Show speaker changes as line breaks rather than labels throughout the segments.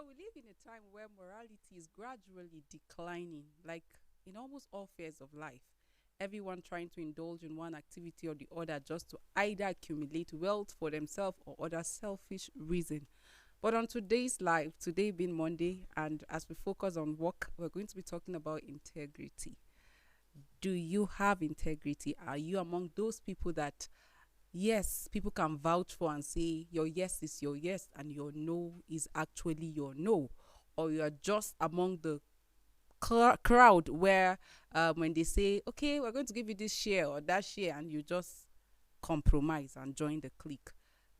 Well, we live in a time where morality is gradually declining, like in almost all spheres of life. Everyone trying to indulge in one activity or the other just to either accumulate wealth for themselves or other selfish reason. But on today's live, today being Monday, and as we focus on work, we're going to be talking about integrity. Do you have integrity? Are you among those people that, yes, people can vouch for and say your yes is your yes and your no is actually your no? Or you are just among the crowd where when they say, okay, we're going to give you this share or that share, and you just compromise and join the clique.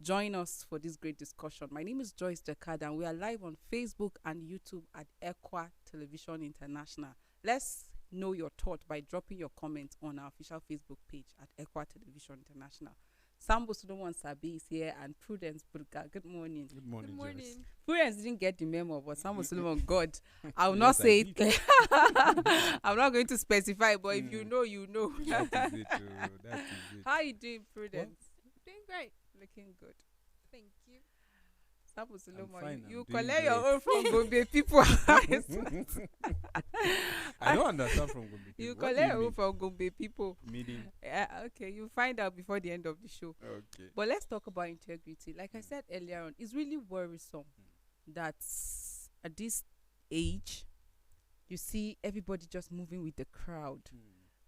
Join us for this great discussion. My name is Joyce Jakad, and we are live on Facebook and YouTube at Equa Television International. Let's know your thought by dropping your comment on our official Facebook page at Equa Television International. Sambo Solomon Sabi is here and Prudence Burga. Good morning.
Good morning,
Good
Joyce.
morning.
Prudence didn't get the memo, but Sambo Solomon God. I will
Yes,
not say
I
it. I'm not going to specify, but if you know, you know.
That is it. That is it.
How you doing, Prudence?
Doing great.
Looking good.
Thank you.
Sambo Solomon,
fine,
you
I'm doing
collect your
great.
own from Gombe people.
I don't understand from Gombe.
You
What do
collect your
mean?
own from Gombe people.
Meaning,
Okay, you find out before the end of the show.
okay.
But let's talk about integrity. Like I said earlier on, it's really worrisome that at this age, you see everybody just moving with the crowd.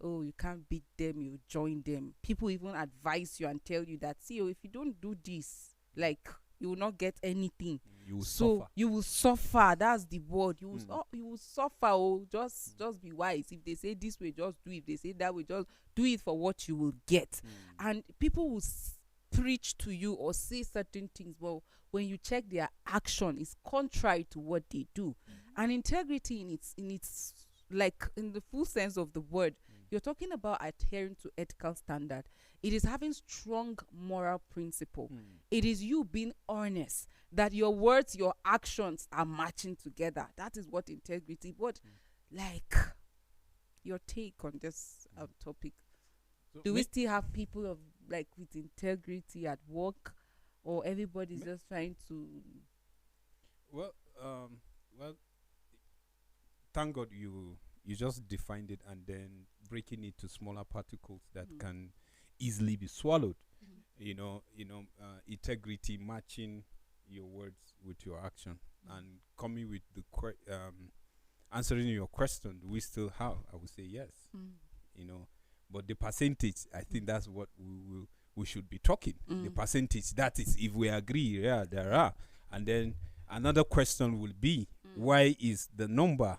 Oh, you can't beat them, you join them. People even advise you and tell you that, see, oh, if you don't do this, like, you will not get anything.
You will
So
suffer.
you will suffer. That's the word. You will,
Mm.
you will suffer. Oh, just be wise. If they say this way, just do it. If they say that way, just do it for what you will get. And people will preach to you or say certain things, but when you check their action, it's contrary to what they do. And integrity in its like in the full sense of the word, you're talking about adhering to ethical standard. It is having strong moral principle. It is you being honest that your words, your actions are matching together. That is what integrity. But like your take on this topic.
So
Do we still have people of like with integrity at work, or everybody's just trying to?
well, well, thank God you just defined it and then breaking it to smaller particles that can easily be swallowed. Integrity, matching your words with your action, and coming with the answering your question. Do we still have? I would say yes. But the percentage, I think that's what we should be talking. The percentage, that is, if we agree, yeah, there are. And then another question will be, why is the number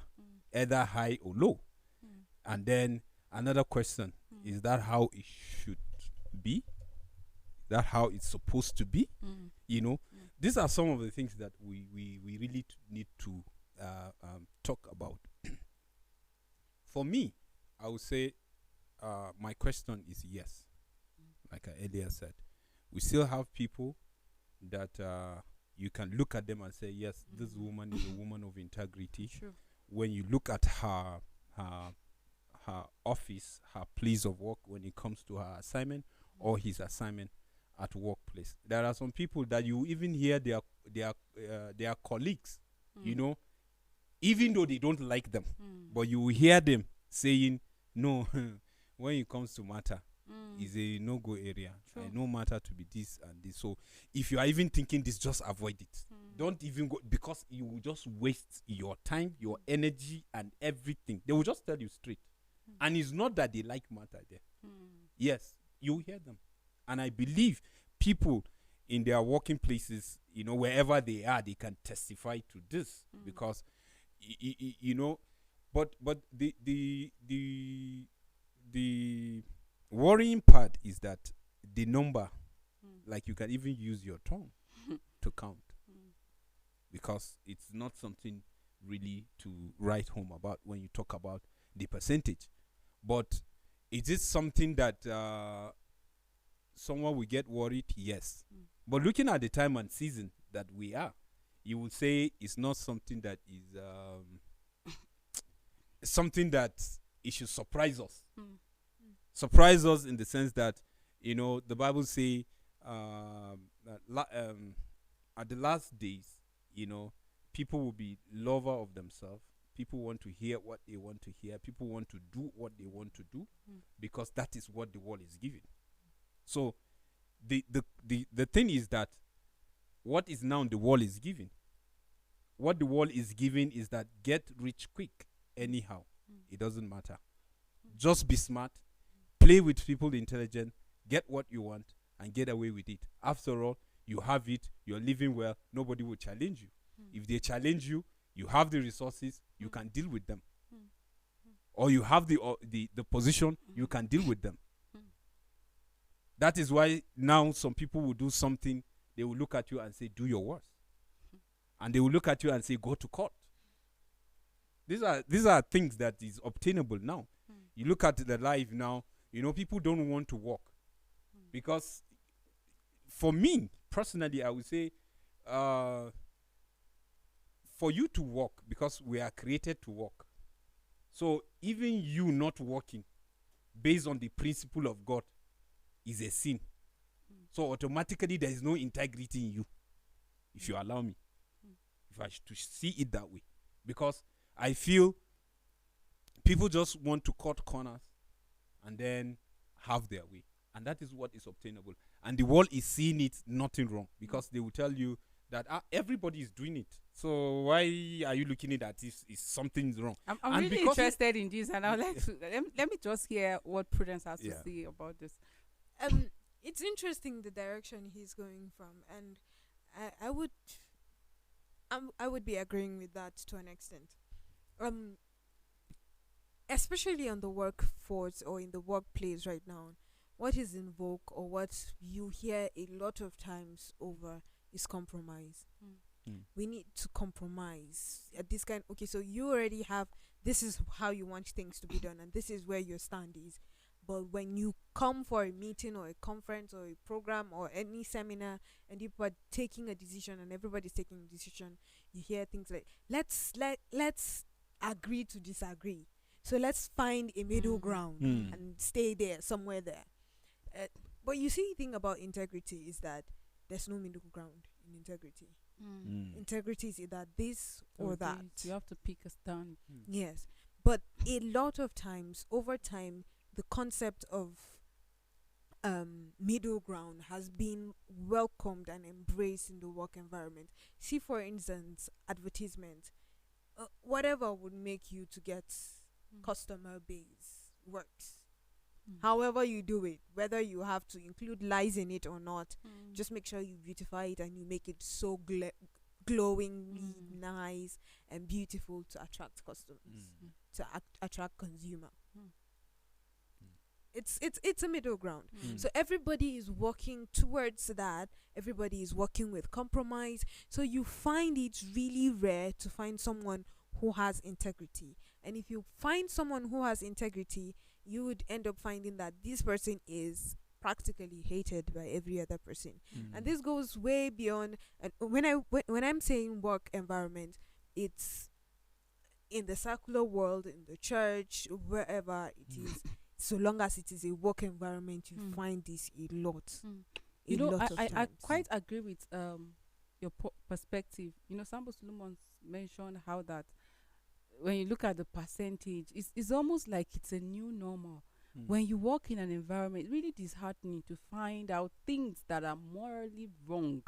either high or low? And then another question, is that how it should be? Is that how it's supposed to be? These are some of the things that we really need to talk about. For me, I would say my question is yes. Like I earlier said, we still have people that you can look at them and say, yes, this woman is a woman of integrity.
Sure.
When you look at her office, her place of work, when it comes to her assignment or his assignment at workplace, there are some people that you even hear their colleagues, even though they don't like them, but you will hear them saying, no, when it comes to matter, is a no-go area.
Sure.
No matter to be this and this. So if you are even thinking this, just avoid it. Don't even go, because you will just waste your time, your energy, and everything. They will just tell you straight. And it's not that they like matter there. Yes, you hear them. And I believe people in their working places, wherever they are, they can testify to this, because but the worrying part is that the number, like, you can even use your tongue to count, because it's not something really to write home about when you talk about the percentage. But is it something that someone will get worried? Yes. But looking at the time and season that we are, you would say it's not something that is something that it should surprise us. Surprise us in the sense that, the Bible say that at the last days, people will be lover of themselves. People want to hear what they want to hear. People want to do what they want to do, because that is what the world is giving. So the thing is that what is now the world is giving? What the world is giving is that get rich quick anyhow. It doesn't matter. Just be smart, play with people intelligent, get what you want, and get away with it. After all, you have it, you're living well, nobody will challenge you. If they challenge you, you have the resources, you can deal with them. Or you have the position, you can deal with them. That is why now some people will do something, they will look at you and say, do your worst. And they will look at you and say, go to court. These are things that is obtainable now. You look at the life now, people don't want to work. Because for me, personally, I would say, for you to work, because we are created to work. So even you not working based on the principle of God is a sin. So automatically there is no integrity in you, if you allow me. If I to see it that way. Because I feel people just want to cut corners and then have their way. And that is what is obtainable. And the world is seeing it nothing wrong, because they will tell you that everybody is doing it. So why are you looking at that if something's wrong?
I'm really interested in this, and I would like to let me just hear what Prudence has to say about this.
It's interesting the direction he's going from, and I would be agreeing with that to an extent. Especially on the workforce or in the workplace right now, what is in vogue or what you hear a lot of times over is compromise. We need to compromise at this kind. Okay, so you already have, this is how you want things to be done, and this is where your stand is. But when you come for a meeting or a conference or a program or any seminar, and you are taking a decision and everybody's taking a decision, you hear things like, let's agree to disagree. So let's find a middle ground and stay there, somewhere there. But you see, the thing about integrity is that there's no middle ground in integrity. Integrity is either this or that.
You have to pick a stand.
Yes. But a lot of times, over time, the concept of middle ground has been welcomed and embraced in the work environment. See, for instance, advertisement. Whatever would make you to get customer base works. However you do it, whether you have to include lies in it or not, just make sure you beautify it and you make it so glowingly nice and beautiful to attract customers, to attract consumer. It's a middle ground. So everybody is working towards that. Everybody is working with compromise. So you find it really rare to find someone who has integrity. And if you find someone who has integrity, you would end up finding that this person is practically hated by every other person. And this goes way beyond. And when I'm saying work environment, it's in the secular world, in the church, wherever it is. So long as it is a work environment, you find this a lot.
I quite agree with your perspective. Sambo Solomon mentioned how that when you look at the percentage, it's almost like it's a new normal. When you work in an environment, really disheartening to find out things that are morally wrong,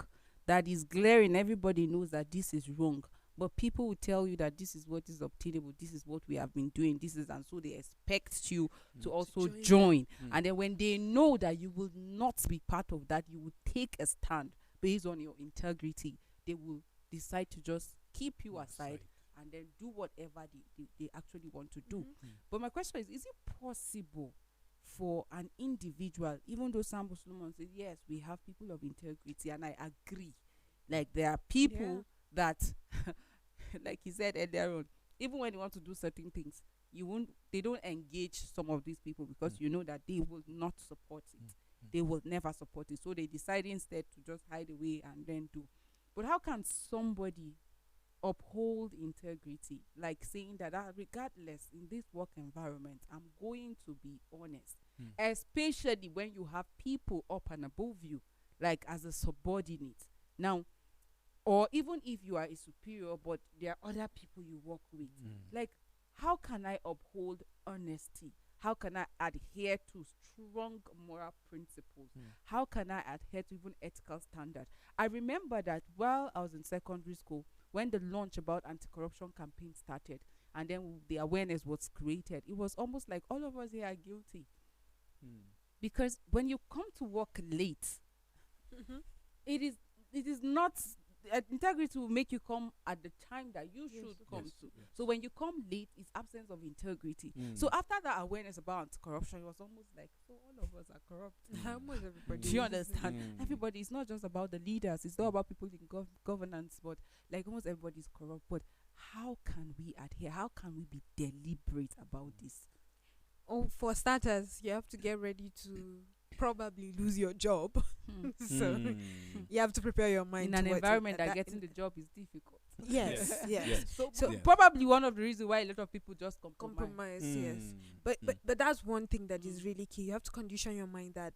that is glaring. Everybody knows that this is wrong, but people will tell you that this is what is obtainable, this is what we have been doing, and so they expect you to also join. And then when they know that you will not be part of that, you will take a stand based on your integrity, they will decide to just keep you aside and then do whatever they actually want to do. But my question is it possible for an individual, even though Sambo Solomon says, yes, we have people of integrity, and I agree, like there are people that, like he said earlier on, even when you want to do certain things, they don't engage some of these people because you know that they will not support it. They will never support it. So they decide instead to just hide away and then do. But how can somebody uphold integrity, like saying that regardless in this work environment, I'm going to be honest, especially when you have people up and above you, like as a subordinate. Now, or even if you are a superior but there are other people you work with, like, how can I uphold honesty? How can I adhere to strong moral principles? How can I adhere to even ethical standards? I remember that while I was in secondary school, when the launch about anti-corruption campaign started, and then the awareness was created, it was almost like all of us here are guilty. Because when you come to work late,
Mhm.
it is not, integrity will make you come at the time that you
Yes.
should come
Yes,
to.
yes.
So when you come late, it's absence of integrity. So after that awareness about anti-corruption, it was almost like, so all of us are corrupt.
Almost everybody.
Do you
is.
understand? Everybody, it's not just about the leaders, it's not about people in governance, but like almost everybody's corrupt. But how can we adhere? How can we be deliberate about this?
Oh, for starters, you have to get ready to probably lose your job. So you have to prepare your mind
In an
towards it,
environment
and
that getting the job is difficult.
yes, yes.
So
Yeah.
probably one of the reasons why a lot of people just compromise.
Yes. But that's one thing that is really key. You have to condition your mind that,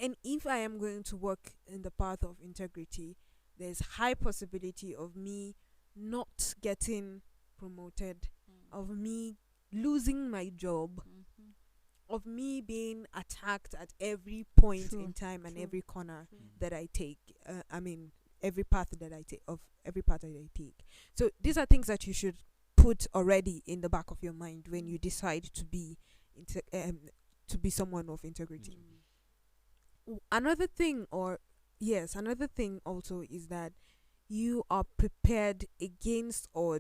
and if I am going to work in the path of integrity, there's high possibility of me not getting promoted, of me losing my job, of me being attacked at every point
True,
in time and
true,
every corner
true.
that I take. Every path that I take, So these are things that you should put already in the back of your mind when you decide to be someone of integrity. Another thing also is that you are prepared against all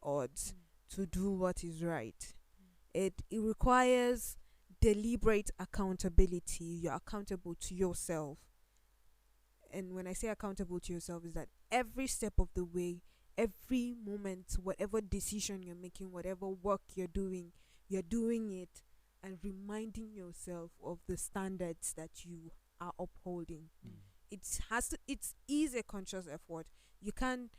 odds to do what is right. It requires deliberate accountability. You're accountable to yourself. And when I say accountable to yourself, is that every step of the way, every moment, whatever decision you're making, whatever work you're doing it and reminding yourself of the standards that you are upholding. It is a conscious effort. You can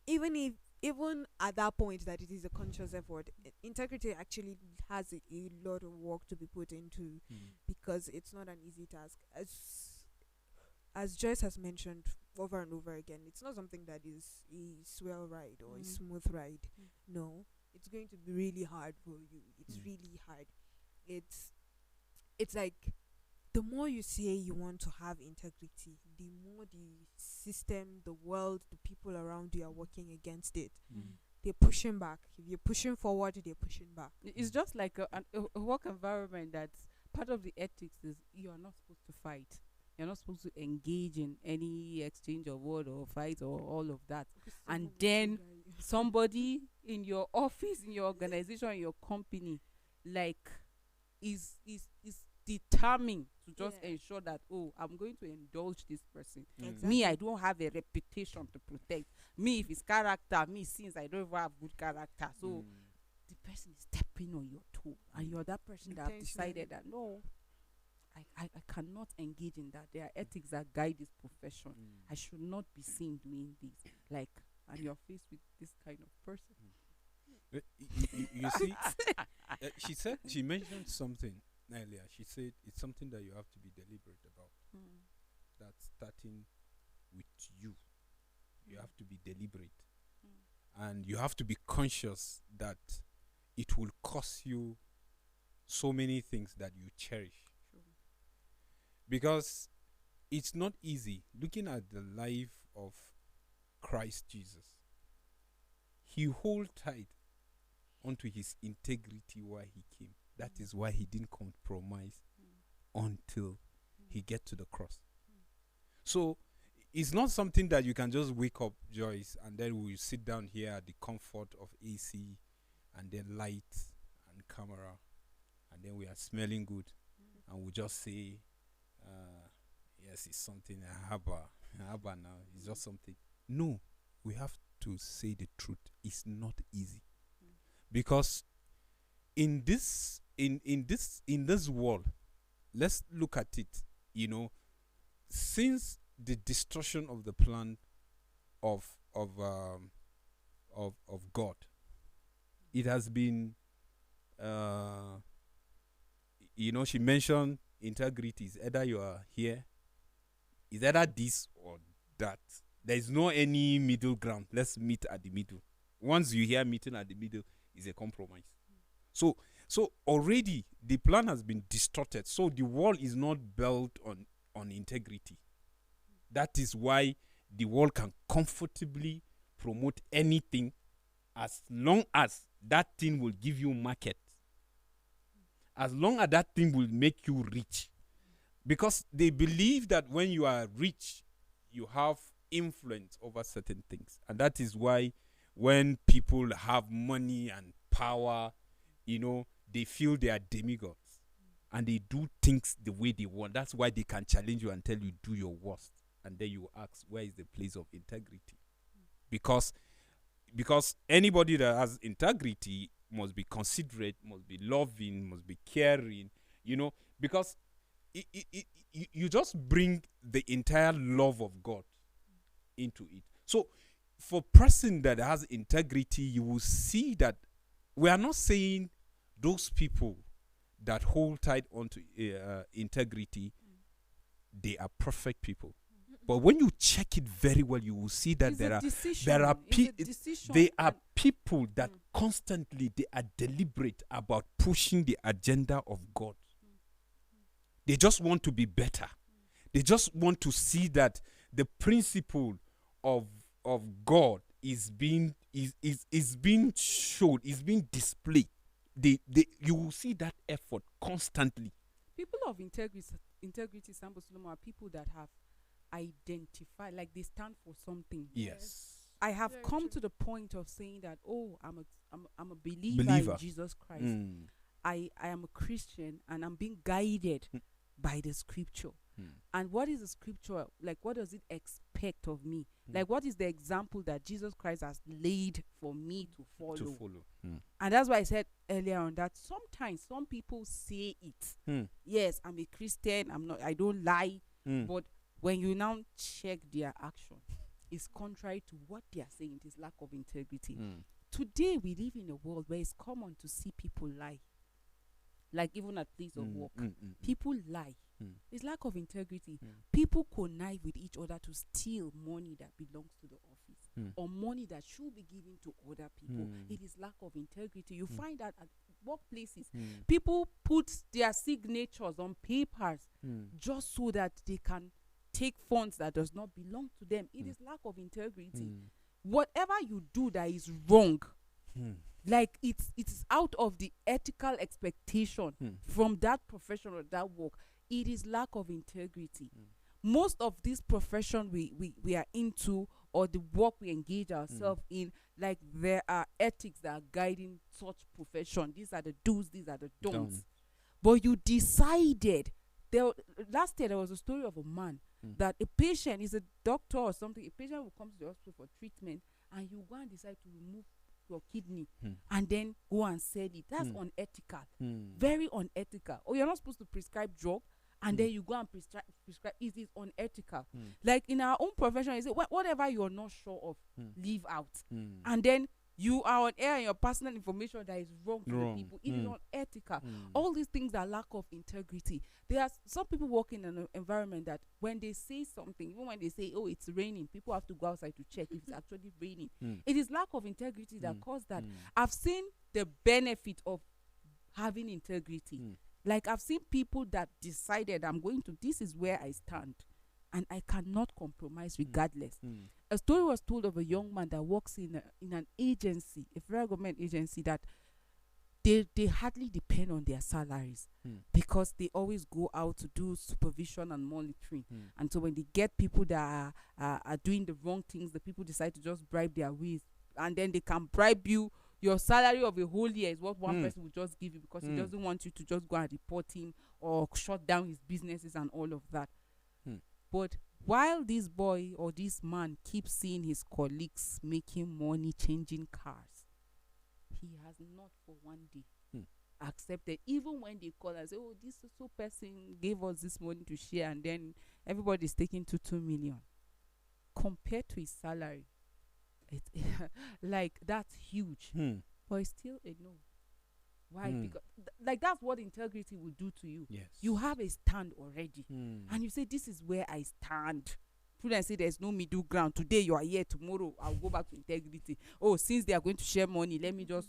even at that point that it is a conscious effort, integrity actually has a lot of work to be put into, because it's not an easy task. As Joyce has mentioned over and over again, it's not something that is a swell ride or a smooth ride. No, it's going to be really hard for you. It's really hard. It's like, the more you say you want to have integrity, the more the system, the world, the people around you are working against it. They're pushing back. If you're pushing forward, they're pushing back.
It's just like a work environment that part of the ethics is you are not supposed to fight. You're not supposed to engage in any exchange of word or fight or all of that. And then somebody in your office, in your organization, in your company, like, is determined to just ensure that, oh, I'm going to indulge this person. Me, I don't have a reputation to protect. Me, if it's character, me, since I don't even have good character, so the person is stepping on your toe, and you're that person that have decided that, no, I cannot engage in that. There are ethics that guide this profession. I should not be seen doing this. Like, and you're faced with this kind of person.
You see, she mentioned something earlier. She said it's something that you have to be deliberate about. That's starting with you. You have to be deliberate. And you have to be conscious that it will cost you so many things that you cherish. Because it's not easy. Looking at the life of Christ Jesus, he held tight onto his integrity while he came. That is why he didn't compromise until he get to the cross. So it's not something that you can just wake up, Joyce, and then we'll sit down here at the comfort of AC and then lights and camera, and then we are smelling good, and we just say, yes, it's something, haba now, it's just something. No, we have to say the truth. It's not easy. Because in this world, let's look at it, since the destruction of the plan of God, it has been she mentioned integrity is either you are here, is either this or that. There is no any middle ground. Let's meet at the middle. Once you hear meeting at the middle, is a compromise. So already the plan has been distorted. So the world is not built on integrity. That is why the world can comfortably promote anything as long as that thing will give you market. As long as that thing will make you rich. Because they believe that when you are rich, you have influence over certain things. And that is why when people have money and power, they feel they are demigods. And they do things the way they want. That's why they can challenge you and tell you do your worst. And then you ask, where is the place of integrity? Because anybody that has integrity must be considerate, must be loving, must be caring, because you just bring the entire love of God into it. So for person that has integrity, you will see that we are not saying those people that hold tight onto integrity, they are perfect people. But when you check it very well, you will see that there are people that constantly they are deliberate about pushing the agenda of God. They just want to be better. They just want to see that the principle of God is being showed, is being displayed. You will see that effort constantly.
People of integrity, Sambo Solomon, are people that have identified, like they stand for something.
Yes.
I have
Very
come
true.
to the point of saying that, I'm a believer in Jesus Christ. I am a Christian and I'm being guided by the scripture. And what is the scripture? Like, what does it expect of me? Like, what is the example that Jesus Christ has laid for me to follow? And that's why I said earlier on that sometimes some people say it. Yes, I'm a Christian. I don't lie. But when you now check their action, it's contrary to what they are saying. It is lack of integrity. Today, we live in a world where it's common to see people lie. Like even at place of work, people lie. It's lack of integrity. People connive with each other to steal money that belongs to the office or money that should be given to other people. It is lack of integrity. You find that at workplaces, people put their signatures on papers just so that they can take funds that does not belong to them. It is lack of integrity. Whatever you do that is wrong, like it's out of the ethical expectation from that profession or that work, it is lack of integrity. Most of this profession we are into, or the work we engage ourselves in, like there are ethics that are guiding such profession. These are the do's, these are the don'ts. But you decided, last year there was a story of a man that a patient is a doctor or something. A patient will come to the hospital for treatment and you go and decide to remove your kidney and then go and sell it. That's unethical. Very unethical. Or you're not supposed to prescribe drug and then you go and prescribe. It is unethical. Like in our own profession, you say whatever you're not sure of, leave out. And then you are on air and your personal information that is wrong to the people. It is unethical. All these things are lack of integrity. There are some people working in an environment that when they say something, even when they say, oh, it's raining, people have to go outside to check if it's actually raining. It is lack of integrity that caused that. I've seen the benefit of having integrity. Like I've seen people that decided this is where I stand and I cannot compromise regardless. A story was told of a young man that works in an agency, a federal government agency, that they hardly depend on their salaries because they always go out to do supervision and monitoring. And so when they get people that are doing the wrong things, the people decide to just bribe their ways, and then they can bribe you. Your salary of a whole year is what one person will just give you because he doesn't want you to just go and report him or shut down his businesses and all of that. But while this boy or this man keeps seeing his colleagues making money, changing cars, he has not for one day accepted. Even when they call and say, oh, this so person gave us this money to share, and then everybody's taking 2 million. Compared to his salary, it's like that's huge. But it's still a no. Why? Because like that's what integrity will do to you.
Yes.
You have a stand already, and you say, this is where I stand. Prudence say there's no middle ground. Today you are here, tomorrow I'll go back to Integrity. Oh, since they are going to share money, let me just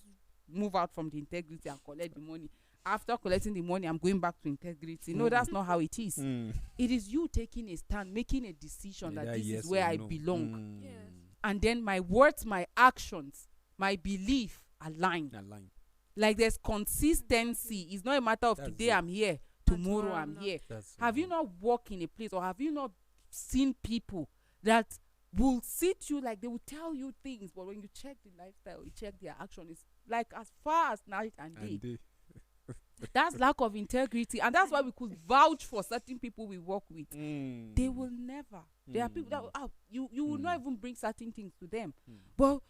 move out from the Integrity and collect the money. After collecting the money, I'm going back to Integrity. No, that's not how it is. It is you taking a stand, making a decision that this
yes
is where
or
I
no.
belong.
Yes.
And then my words, my actions, my belief align. Like there's consistency. It's not a matter of
That's
today
it.
I'm here,
And
tomorrow
tomorrow
I'm
I'm
here.
That's
Have you not walked in a place, or have you not seen people that will sit you, like they will tell you things, but when you check the lifestyle, you check their action, it's like as far as night and day. That's lack of integrity, and that's why we could vouch for certain people we work with. They will never. There are people that you will not even bring certain things to them. But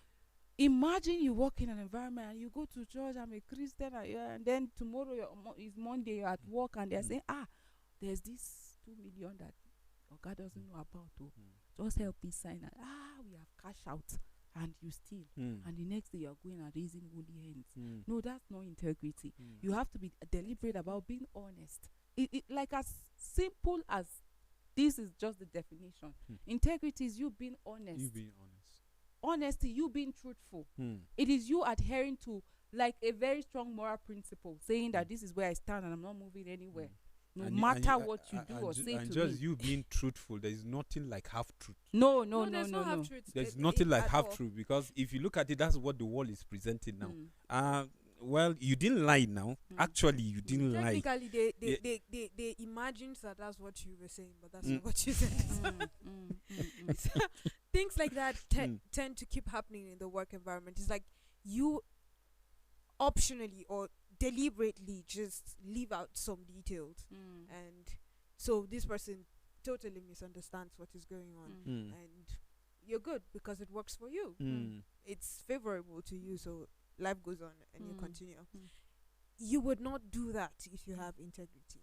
imagine you work in an environment and you go to church, I'm a Christian, and then tomorrow is Monday, you're at work, and they're saying, there's this 2 million that God doesn't know about. Just help me sign it. We have cash out, and you steal. And the next day you're going and raising holy hands. No, that's not integrity. You have to be deliberate about being honest. It like as simple as this is just the definition. Integrity is you being honest.
You being honest.
Honesty, you being truthful. It is you adhering to like a very strong moral principle, saying that this is where I stand and I'm not moving anywhere. No matter what you do or say to me.
And just you being truthful, there is nothing like half truth.
No.
There's no half truth.
There's nothing like half truth, because if you look at it, that's what the world is presenting now. Well, you didn't lie now. Actually, you didn't lie.
Technically, they imagined that that's what you were saying, but that's not what you said. Things like that tend to keep happening in the work environment. It's like you optionally or deliberately just leave out some details, and so this person totally misunderstands what is going on, and you're good because it works for you. It's favorable to you, so life goes on and you continue. You would not do that if you have integrity.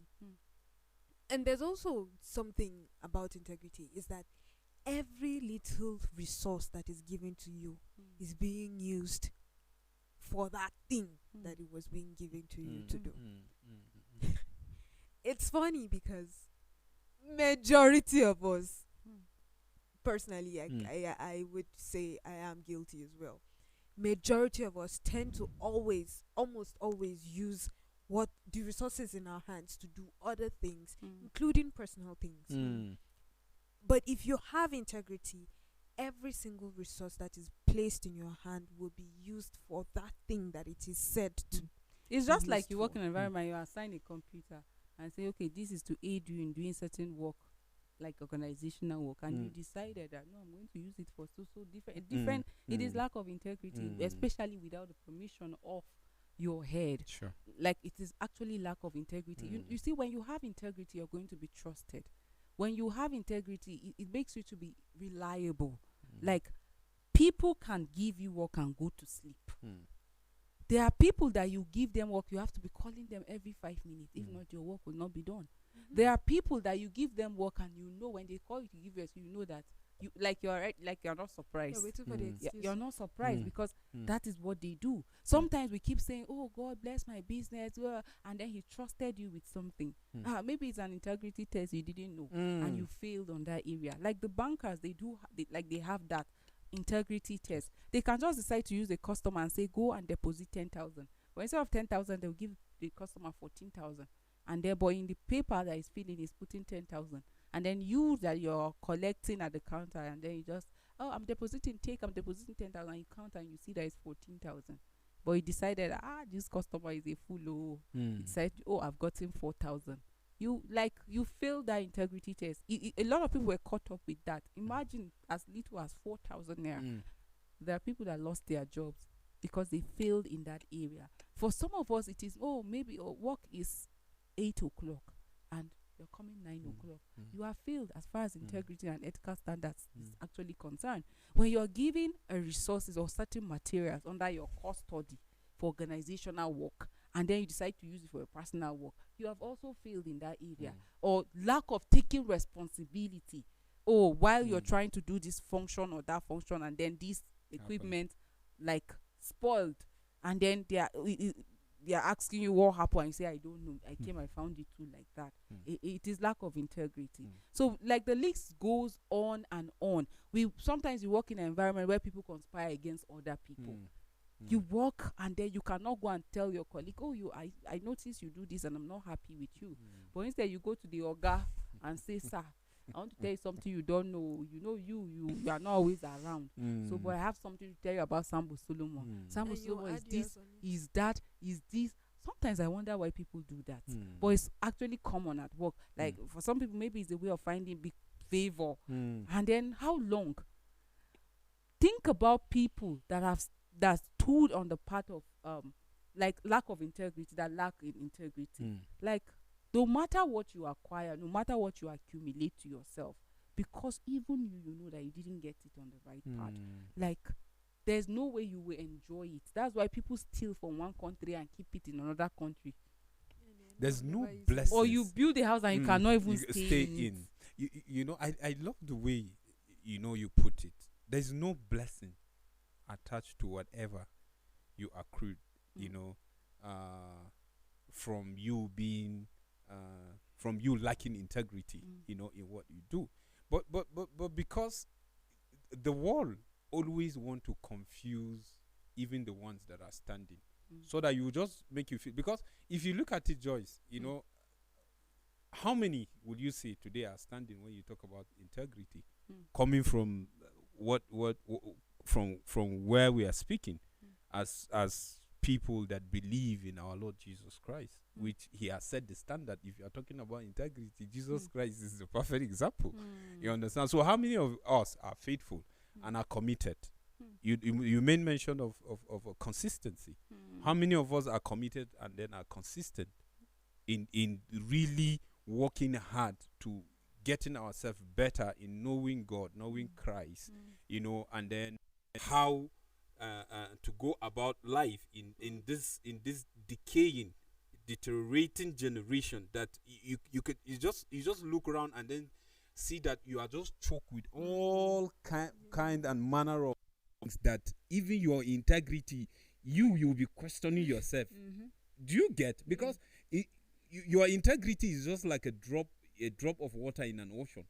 And there's also something about integrity, is that every little resource that is given to you is being used for that thing that it was being given to you to do. It's funny because majority of us, personally, I would say I am guilty as well. Majority of us tend to almost always use what the resources in our hands to do other things, including personal things. But if you have integrity, every single resource that is placed in your hand will be used for that thing that it is said to.
It's just like you work in an environment, you assign a computer and say, okay, this is to aid you in doing certain work, like organizational work, and you decided that no, I'm going to use it for so different. It is lack of integrity, especially without the permission of your head.
Sure.
Like it is actually lack of integrity. You see, when you have integrity, you're going to be trusted. When you have integrity, it makes you to be reliable. Like people can give you work and go to sleep. There are people that you give them work, you have to be calling them every 5 minutes. If not, your work will not be done. There are people that you give them work and you know when they call you to give you, you know that you you're not surprised.
You're waiting for the excuse.
You're not surprised because that is what they do. Sometimes we keep saying, "Oh, God bless my business," and then He trusted you with something. Maybe it's an integrity test you didn't know, and you failed on that area. Like the bankers, they have that integrity test. They can just decide to use a customer and say, "Go and deposit 10,000." But instead of 10,000, they'll give the customer 14,000. And thereby in the paper that is filling is putting 10,000, and then you that you're collecting at the counter, and then you just I'm depositing 10,000, and you count and you see that it's 14,000, but you decided this customer is a fool. You decided I've gotten 4,000. You failed that integrity test. A lot of people were caught up with that. Imagine as little as 4,000 naira. There are people that lost their jobs because they failed in that area. For some of us, it is maybe work is 8 o'clock and you're coming 9 o'clock. You are failed as far as integrity and ethical standards is actually concerned. When you're giving resources or certain materials under your custody for organizational work, and then you decide to use it for your personal work, you have also failed in that area. Or lack of taking responsibility. While you're trying to do this function or that function, and then this equipment like spoiled, and then they are asking you what happened, and you say, I don't know, I came, I found it too, like that. It is lack of integrity. So like the list goes on and on. We sometimes you work in an environment where people conspire against other people. You work, and then you cannot go and tell your colleague, oh, I notice you do this and I'm not happy with you. But instead you go to the oga and say, sir, I want to tell you something you don't know. You know, you are not always around. So, but I have something to tell you about Sambo Solomon. Sambo Solomon is this, is that, is this. Sometimes I wonder why people do that. But it's actually common at work. Like for some people, maybe it's a way of finding big favor. And then how long? Think about people that stood on the path of like lack of integrity, that lack in integrity. Like, no matter what you acquire, no matter what you accumulate to yourself, because even you know that you didn't get it on the right path. Like, there's no way you will enjoy it. That's why people steal from one country and keep it in another country.
There's no blessings.
Or you build a house and you cannot even stay in.
You know, I love the way, you know, you put it. There's no blessing attached to whatever you accrued, you know, from you being from you lacking integrity, you know, in what you do. But because the world always want to confuse even the ones that are standing, so that you just make you feel. Because if you look at it, Joyce, you know, how many would you say today are standing when you talk about integrity, coming from from where we are speaking, as people that believe in our Lord Jesus Christ, which he has set the standard. If you are talking about integrity, Jesus Christ is the perfect example. You understand? So how many of us are faithful and are committed? You made mention of a consistency. How many of us are committed and then are consistent in really working hard to getting ourselves better in knowing God, knowing Christ, you know, and then how to go about life in this decaying, deteriorating generation, that you just look around and then see that you are just choked with all kind and manner of things, that even your integrity, you'll be questioning yourself. Do you get? Because your integrity is just like a drop of water in an ocean.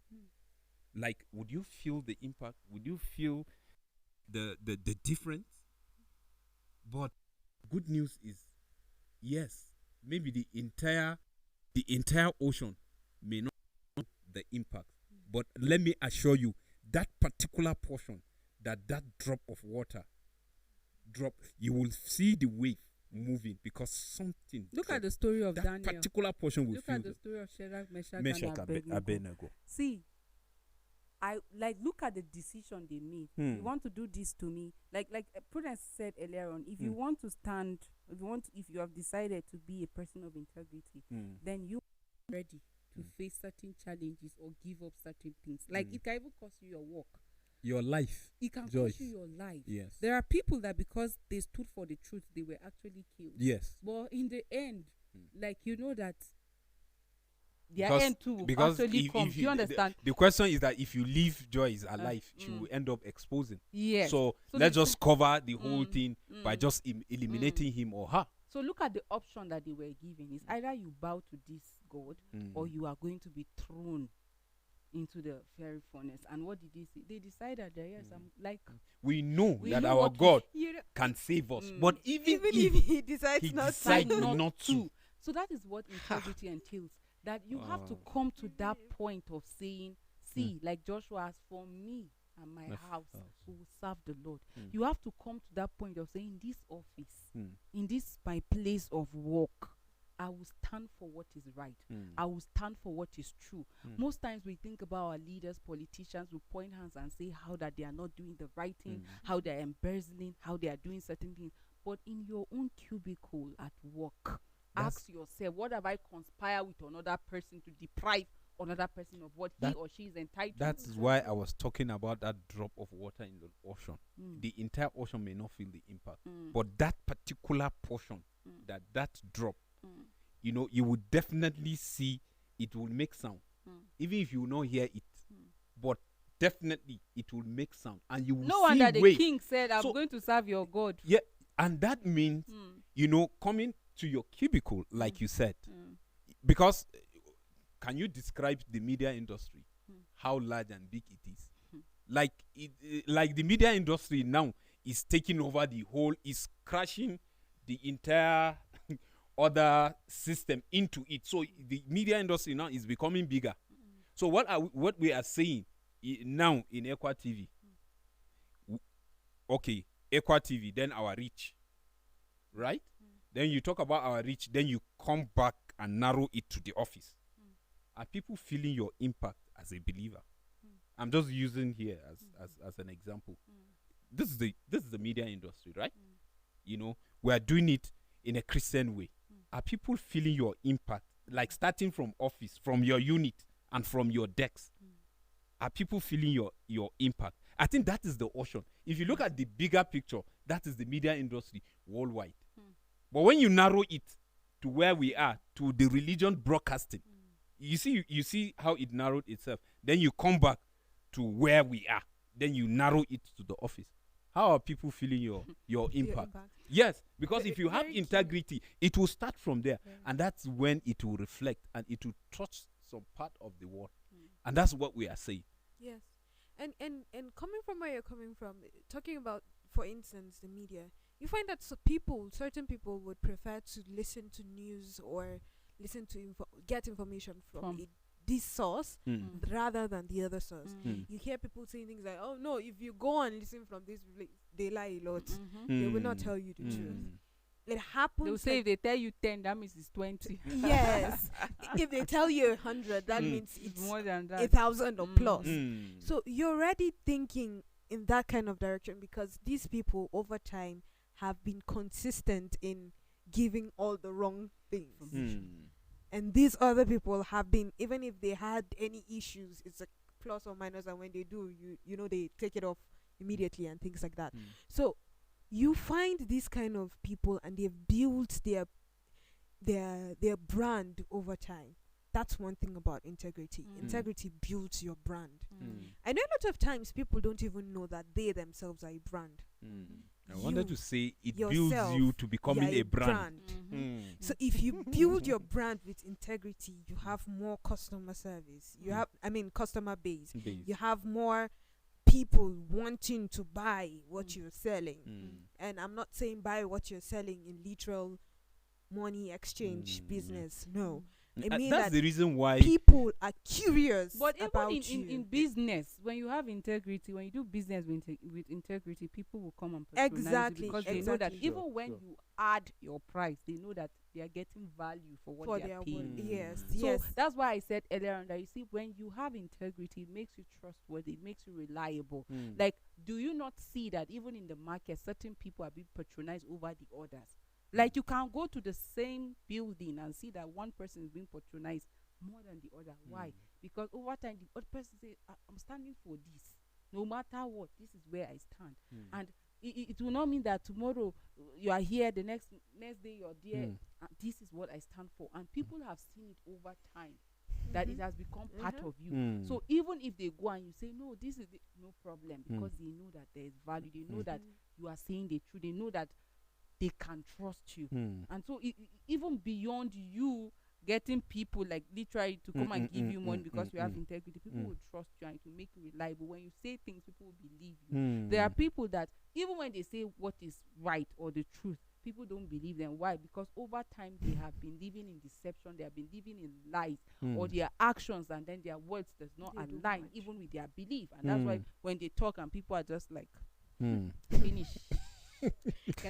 Like, would you feel the impact? Would you feel the difference? But good news is, yes, maybe the entire ocean may not know the impact, but let me assure you, that particular portion, that drop of water you will see the wave moving, because something.
Look at the story of
that
Daniel.
particular portion will
Look
feel
at the story of Shadrach, Meshach,
Meshach
and
Abednego.
See, I like, look at the decision they made. You want to do this to me, like Prudence said earlier on. If you want to stand, if you have decided to be a person of integrity, then you are ready to face certain challenges or give up certain things. Like, it can even cost you your work,
your life.
It can
Joyce.
cost you your life.
Yes.
There are people that because they stood for the truth, they were actually killed.
Yes.
But in the end, like, you know that their
Because-
end too will
because
actually
if
come. Do you understand?
The question is that if you leave Joyce alive, she will end up exposing.
Yes.
So let's just cover the whole thing by just eliminating him or her.
So look at the option that they were given. It's either you bow to this God or you are going to be thrown into the fiery furnace. And what did they say? They decided that, yes, I'm like,
We know
we
that
know
our
what
God
You know,
can save us. But even
even
if
if he decides
he
not
decides
to.
not to.
So that is what integrity entails. That you have to come to that point of saying, see, like Joshua, as for me and my house, we will serve the Lord. You have to come to that point of saying, in this office, in this my place of work, I will stand for what is right. I will stand for what is true. Most times we think about our leaders, politicians, we point hands and say how that they are not doing the right thing, how they are embezzling, how they are doing certain things. But in your own cubicle at work, ask yourself, what have I conspired with another person to deprive another person of what he or she is entitled
That
to?
is why I was talking about that drop of water in the ocean. The entire ocean may not feel the impact, but that particular portion, that drop, you know, you would definitely see it will make sound, even if you will not hear it, but definitely it will make sound, and you will
No
see
wonder the
wave.
king said, I'm
So-
going to serve your God.
Yeah, and that means you know, coming to your cubicle, like
Mm.
you said,
Mm.
because can you describe the media industry,
Mm.
how large and big it is?
Mm.
Like the media industry now is taking over the whole, is crashing the entire other system into it. So the media industry now is becoming bigger. So what we are saying now in Equa TV, okay, Equa TV, then our reach, right? Then you talk about our reach, then you come back and narrow it to the office. Are people feeling your impact as a believer? I'm just using here as an example. This is the media industry, right? You know, we are doing it in a Christian way. Are people feeling your impact, like starting from office, from your unit, and from your decks? Are people feeling your impact? I think that is the ocean. If you look at the bigger picture, that is the media industry worldwide. But when you narrow it to where we are, to the religion broadcasting, you see how it narrowed itself. Then you come back to where we are. Then you narrow it to the office. How are people feeling your impact? Yes, because if you have integrity, it will start from there. And that's when it will reflect and it will touch some part of the world. And that's what we are saying.
Yes. And coming from where you're coming from, talking about, for instance, the media, you find that certain people would prefer to listen to news or listen to get information from this source rather than the other source. You hear people saying things like, "Oh no, if you go and listen from this place, they lie a lot. They will not tell you the truth." It happens.
They'll say if they tell you 10, that means it's 20.
Yes. If they tell you 100, that means it's
more than that.
1,000 or plus. So you're already thinking in that kind of direction, because these people over time have been consistent in giving all the wrong things. And these other people have been, even if they had any issues, it's a plus or minus, and when they do, you know, they take it off immediately and things like that. So you find these kind of people, and they've built their brand over time. That's one thing about integrity. Integrity builds your brand. I know a lot of times people don't even know that they themselves are a brand.
I wanted to say it builds
yourself,
you to becoming a brand.
So if you build your brand with integrity, you have more customer service. You have, customer base. You have more people wanting to buy what you're selling. And I'm not saying buy what you're selling in literal money exchange business. No. I mean
that's the reason why
people are curious
But
about
even in business, when you have integrity, when you do business with integrity, people will come and patronize
Exactly,
you, because they know that
exactly.
even when you add your price, they know that they are getting value for what they are paying.
Yes,
So
yes.
that's why I said earlier on that, you see, when you have integrity, it makes you trustworthy, it makes you reliable. Like, do you not see that even in the market, certain people are being patronized over the others? Like, you can go to the same building and see that one person is being patronized more than the other. Why? Because over time, the other person says, I'm standing for this. No matter what, this is where I stand. And it will not mean that tomorrow you are here, the next day you're there, and this is what I stand for. And people have seen it over time, that it has become part of you. So even if they go and you say, no, this is no problem, because they know that there is value. They know that you are saying the truth. They know that they can trust you. And so even beyond you getting people like literally to come and give you money because you have integrity, people will trust you and it will make you reliable. When you say things, people will believe you. There are people that even when they say what is right or the truth, people don't believe them. Why? Because over time they have been living in deception, they have been living in lies, or their actions and then their words does not align even with their belief. And that's why when they talk and people are just like finish.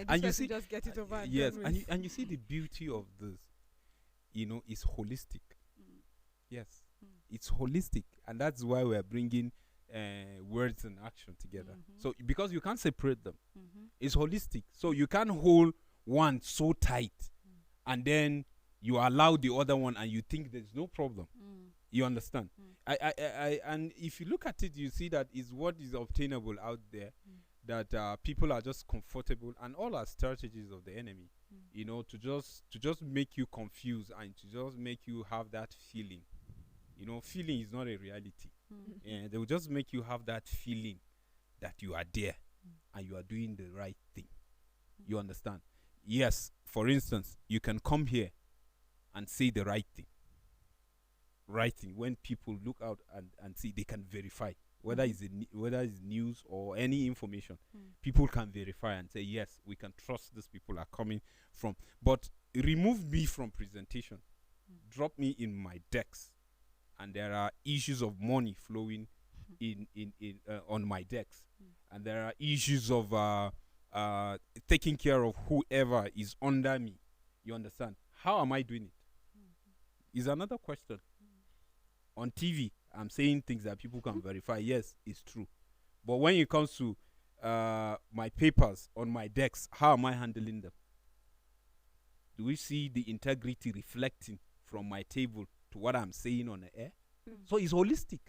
And you see,
just get it over.
Yes, and you see the beauty of this, is holistic. Yes, it's holistic, and that's why we're bringing words and action together. So because you can't separate them, it's holistic. So you can't hold one so tight, and then you allow the other one, and you think there's no problem. You understand? I and if you look at it, you see that is what is obtainable out there. That people are just comfortable, and all are strategies of the enemy, to just make you confused and to just make you have that feeling. Feeling is not a reality. And they will just make you have that feeling that you are there and you are doing the right thing. You understand? Yes, for instance, you can come here and say the right thing. Right thing. When people look out and see, they can verify whether whether it's news or any information. People can verify and say, yes, we can trust these people are coming from. But remove me from presentation. Drop me in my decks. And there are issues of money flowing in on my decks. And there are issues of taking care of whoever is under me. You understand? How am I doing it? Is another question. On TV, I'm saying things that people can verify. Yes, it's true. But when it comes to my papers on my decks, how am I handling them? Do we see the integrity reflecting from my table to what I'm saying on the air? So it's holistic.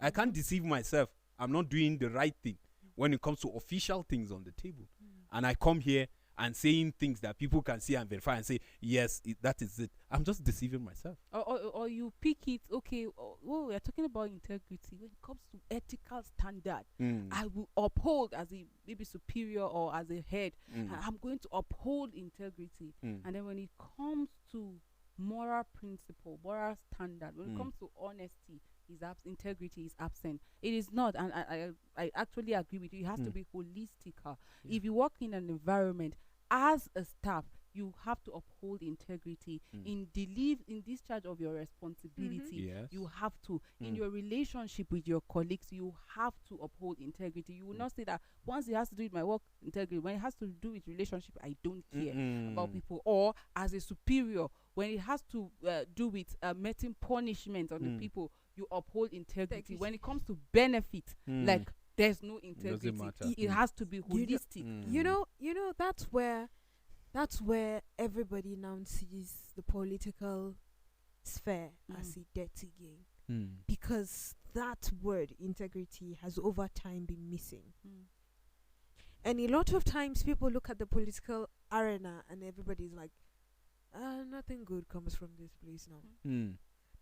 I can't deceive myself. I'm not doing the right thing when it comes to official things on the table. And I come here and saying things that people can see and verify and say, yes, that is it. I'm just deceiving myself.
Or you pick it, okay, we're talking about integrity. When it comes to ethical standard, I will uphold as a maybe superior or as a head. I'm going to uphold integrity. And then when it comes to moral principle, moral standard, when it comes to honesty, integrity is absent. It is not, and I actually agree with you. It has to be holistic. If you work in an environment as a staff, you have to uphold integrity in discharge of your responsibility.
Yes.
You have to in your relationship with your colleagues. You have to uphold integrity. You will not say that once it has to do with my work integrity, when it has to do with relationship, I don't care about people. Or as a superior, when it has to do with meting punishment on the people, you uphold integrity. When it comes to benefit, like there's no integrity. It has to be holistic.
You know, that's where everybody now sees the political sphere as a dirty game. Because that word integrity has over time been missing. And a lot of times people look at the political arena and everybody's like, nothing good comes from this place now.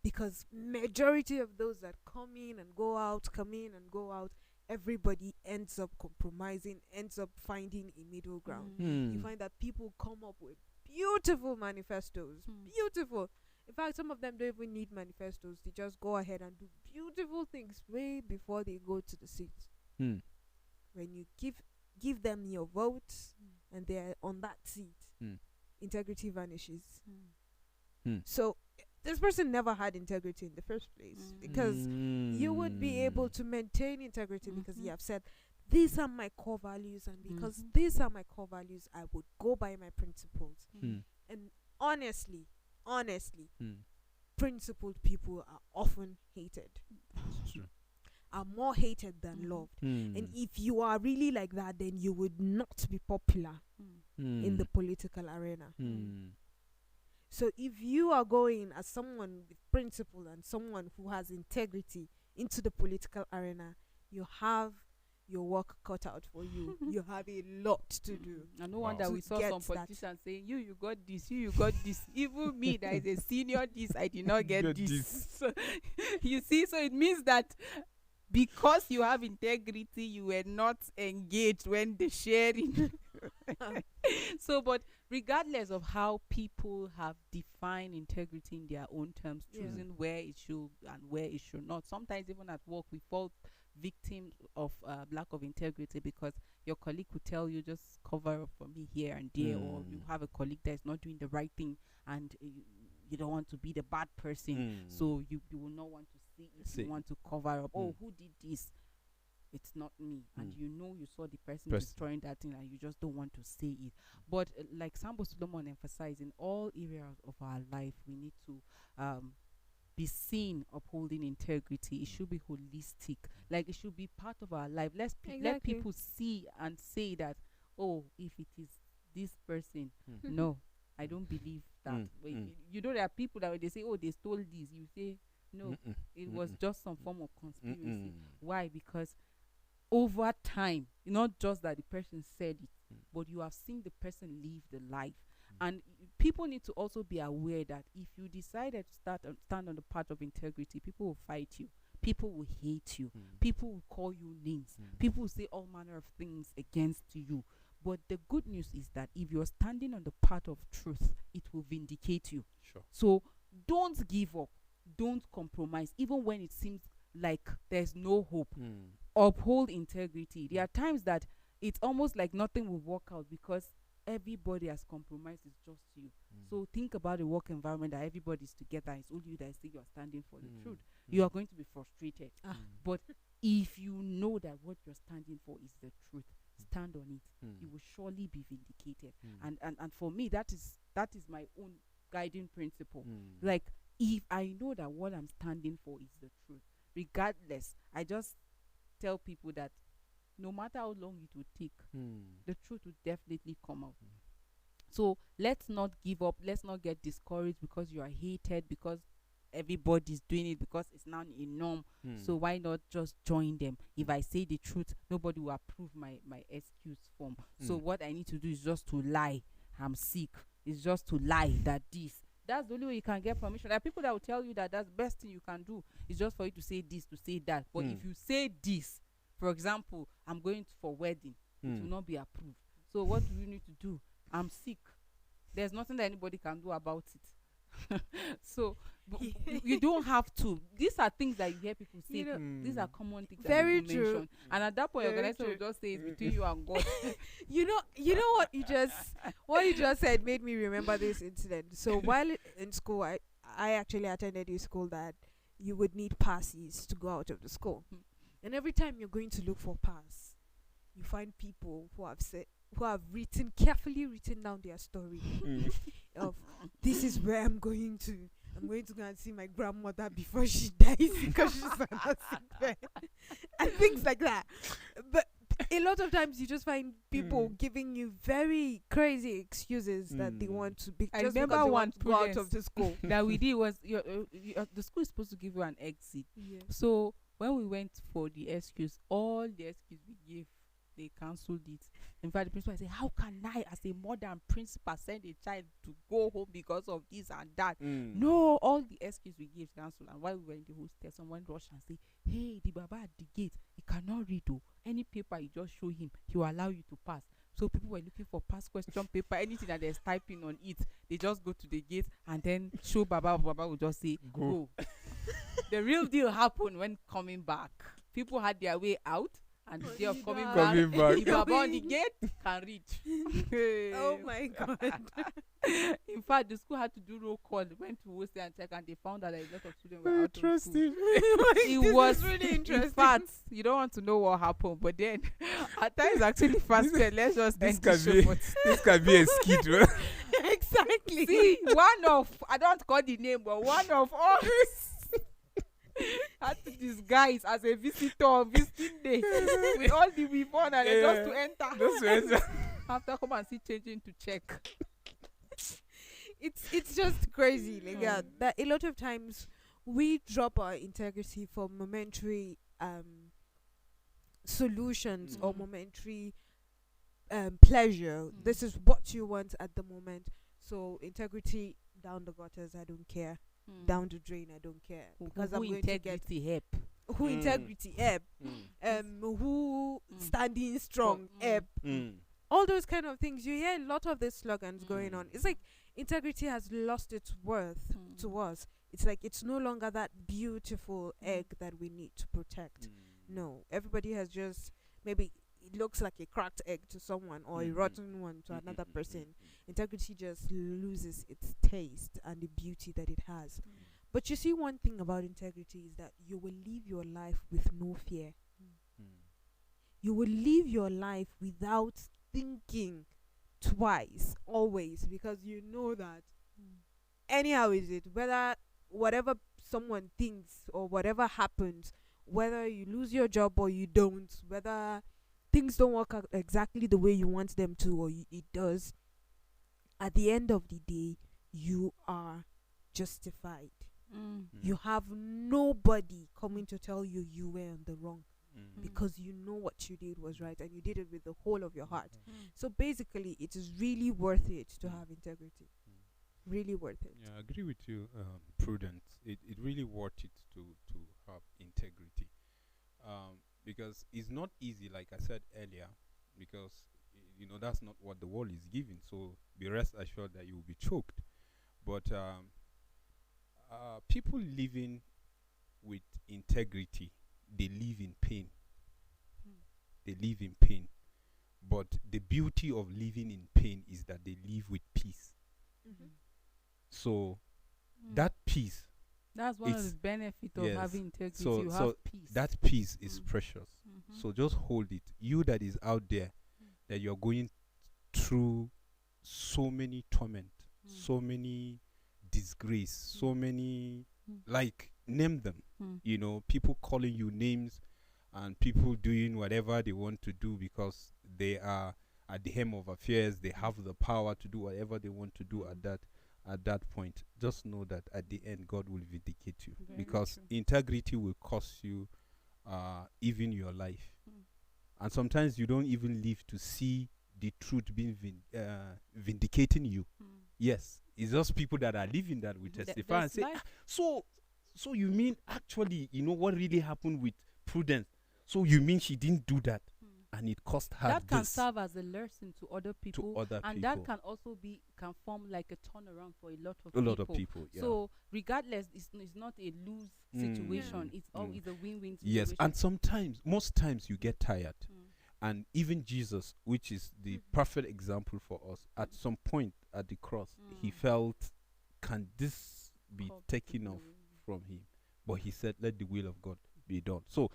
Because majority of those that come in and go out, everybody ends up compromising, ends up finding a middle ground. You find that people come up with beautiful manifestos. Beautiful. In fact, some of them don't even need manifestos. They just go ahead and do beautiful things way before they go to the seat. When you give them your votes and they're on that seat, integrity vanishes. So this person never had integrity in the first place, because you would be able to maintain integrity because you have said, these are my core values, and because these are my core values, I would go by my principles. And honestly, principled people are often hated. Are more hated than loved. And if you are really like that, then you would not be popular in the political arena. So if you are going as someone with principle and someone who has integrity into the political arena, you have your work cut out for you. You have a lot to do.
And no wonder we saw some politicians saying, you got this, you got this. Even me, that is a senior this, I did not get this. So, you see, so it means that because you have integrity, you were not engaged when the sharing. So, but regardless of how people have defined integrity in their own terms, choosing where it should and where it should not, sometimes even at work we fall victim of lack of integrity, because your colleague could tell you, just cover up for me here and there, or you have a colleague that is not doing the right thing, and you don't want to be the bad person, so you will not want to see it. You want to cover up. Oh, who did this? It's not me. And you saw the person destroying that thing, and you just don't want to say it. But like Sambo Solomon emphasized, in all areas of our life, we need to be seen upholding integrity. It should be holistic. Like, it should be part of our life. Let people see and say that, oh, if it is this person, no, I don't believe that. You know, there are people that when they say, oh, they stole this, you say, no, it was just some form of conspiracy. Why? Because over time, not just that the person said it, but you have seen the person live the life. And people need to also be aware that if you decided to stand on the path of integrity, people will fight you. People will hate you. People will call you names. People will say all manner of things against you. But the good news is that if you're standing on the path of truth, it will vindicate you.
Sure.
So don't give up. Don't compromise, even when it seems like there's no hope. Uphold integrity. There are times that it's almost like nothing will work out because everybody has compromised. It's just you. So think about the work environment that everybody's together. It's only you that say you're standing for the truth. You are going to be frustrated. But if you know that what you're standing for is the truth, stand on it. You will surely be vindicated. And for me, that is my own guiding principle. Like, if I know that what I'm standing for is the truth, regardless, I just tell people that no matter how long it will take, the truth will definitely come out. So let's not give up. Let's not get discouraged because you are hated, because everybody's doing it, because it's now a norm. So why not just join them? If I say the truth, nobody will approve my excuse form. So what I need to do is just to lie. I'm sick. It's just to lie that this. That's the only way you can get permission. There are people that will tell you that that's the best thing you can do. It's just for you to say this, to say that. But if you say this, for example, I'm going for wedding, it will not be approved. So what do you need to do? I'm sick. There's nothing that anybody can do about it. So you don't have to. These are things that you hear people say. These are common things.
Very
that people
true.
mention. And at that point, your organizer will just say it's between you and God.
You know what you just said made me remember this incident. So while in school, I actually attended a school that you would need passes to go out of the school. And every time you're going to look for pass, you find people who have carefully written down their story of this is where I'm going to go and see my grandmother before she dies because she's on a sick bed and things like that. But a lot of times you just find people giving you very crazy excuses that they want to be.
I
just
remember
because they
one
want to go out of the school.
that we did was the school is supposed to give you an exit. So when we went for the excuse, all the excuse we gave, they cancelled it. In fact, the principal said, how can I, as a mother and principal, send a child to go home because of this and that? No, all the excuse we gave cancelled. And while we were in the hostel, someone rushed and said, hey, the baba at the gate, he cannot read. Any paper you just show him, he will allow you to pass. So people were looking for past question paper, anything that there's typing on it, they just go to the gate and then show baba will just say, go. The real deal happened when coming back. People had their way out. And the day of coming back, the baba on the gate can read.
Oh my God.
In fact, the school had to do roll call. They went to hostel and check, and they found that a lot of students were out of school. It was really interesting. In fact, you don't want to know what happened, but then at times actually fasted. Let's just
this can be a skit, right?
Exactly.
See, one of, I don't call the name, but one of us had to disguise as a visitor on visiting day with all the weapon and just to enter. After come and see changing to check.
It's just crazy. Like that a lot of times we drop our integrity for momentary solutions or momentary pleasure. This is what you want at the moment. So integrity down the gutters, I don't care. Down the drain, I don't care. Because I'm going to get who integrity help. Who standing strong help. All those kind of things. You hear a lot of these slogans going on. It's like integrity has lost its worth to us. It's like it's no longer that beautiful egg that we need to protect. No, everybody has just, maybe it looks like a cracked egg to someone or a rotten one to another person. Integrity just loses its taste and the beauty that it has. But you see, one thing about integrity is that you will live your life with no fear. You will live your life without thinking twice, always, because you know that anyhow is it, whatever someone thinks or whatever happens, whether you lose your job or you don't, whether things don't work out exactly the way you want them to or it does, at the end of the day, you are justified. You have nobody coming to tell you you were on the wrong, because you know what you did was right and you did it with the whole of your heart. So basically, it is really worth it to have integrity. Really worth it.
Yeah, I agree with you, Prudence. It really worth it to have integrity, because it's not easy, like I said earlier, because that's not what the world is giving. So be rest assured that you will be choked. But people living with integrity, they live in pain.
Mm.
They live in pain. But the beauty of living in pain is that they live with peace.
Mm-hmm.
So
Mm.
that peace,
That's one of
it's
the benefits of
yes.
having integrity.
So
You
so
have peace.
that peace is
Mm.
precious.
Mhm.
So just hold it. You that is out there,
Mm.
that you're going through so many torment,
Mm.
so many disgrace, so many,
Mm.
like, name them.
Mm.
People calling you names, and people doing whatever they want to do because they are at the helm of affairs. They have the power to do whatever they want to do
Mm.
at that point. Just know that at the end, God will vindicate you,
Very
because
true.
integrity will cost you even your life.
Mm.
And sometimes you don't even live to see the truth being vindicating you.
Mm.
Yes, it's just people that are living that will testify and
There's
say,
life.
so you mean actually, what really happened with Prudence? So you mean she didn't do that,
Mm.
and it cost her
That can
this
serve as a lesson to other
to
people,
other
and
people?
that can also can form like a turnaround for a lot of
A
people.
lot of people, yeah.
So regardless, it's not a lose situation. It's always a win-win situation.
Yes, and most times you get tired.
Mm.
And even Jesus, which is the perfect example for us, at some point at the cross, he felt, can this be taken off from him? But he said, let the will of God be done. So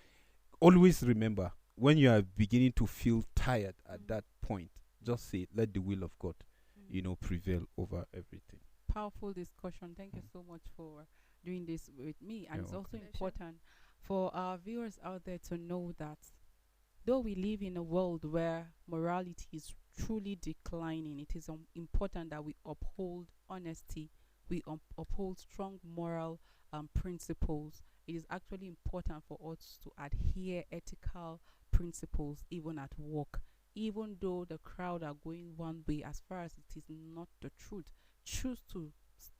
always remember, when you are beginning to feel tired at that point, just say, let the will of God, prevail over everything.
Powerful discussion. Thank you so much for doing this with me. And
You're
it's also
welcome.
important for our viewers out there to know that though we live in a world where morality is truly declining, it is important that we uphold honesty, we uphold strong moral principles. It is actually important for us to adhere ethical principles even at work, even though the crowd are going one way. As far as it is not the truth, choose to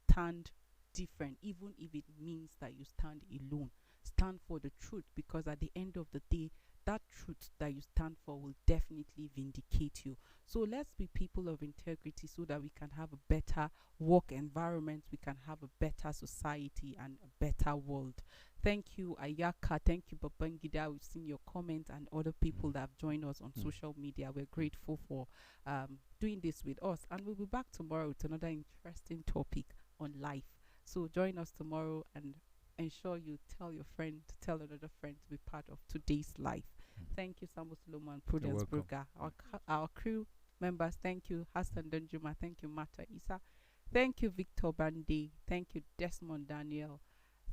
stand different, even if it means that you stand alone. Stand for the truth, because at the end of the day, that truth that you stand for will definitely vindicate you. So let's be people of integrity so that we can have a better work environment, we can have a better society and a better world. Thank you, Ayaka. Thank you, Babangida. We've seen your comments and other people that have joined us on social media. We're grateful for doing this with us. And we'll be back tomorrow with another interesting topic on life. So join us tomorrow, and ensure you tell your friend to tell another friend to be part of today's life. Thank you, Samu Sulomo and Prudence
welcome.
Burger. Our crew members, thank you, Hassan Danjuma. Thank you, Mata Isa. Thank you, Victor Bandi. Thank you, Desmond Daniel.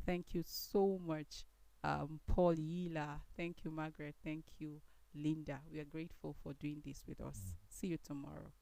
Thank you so much, Paul Yila. Thank you, Margaret. Thank you, Linda. We are grateful for doing this with us. See you tomorrow.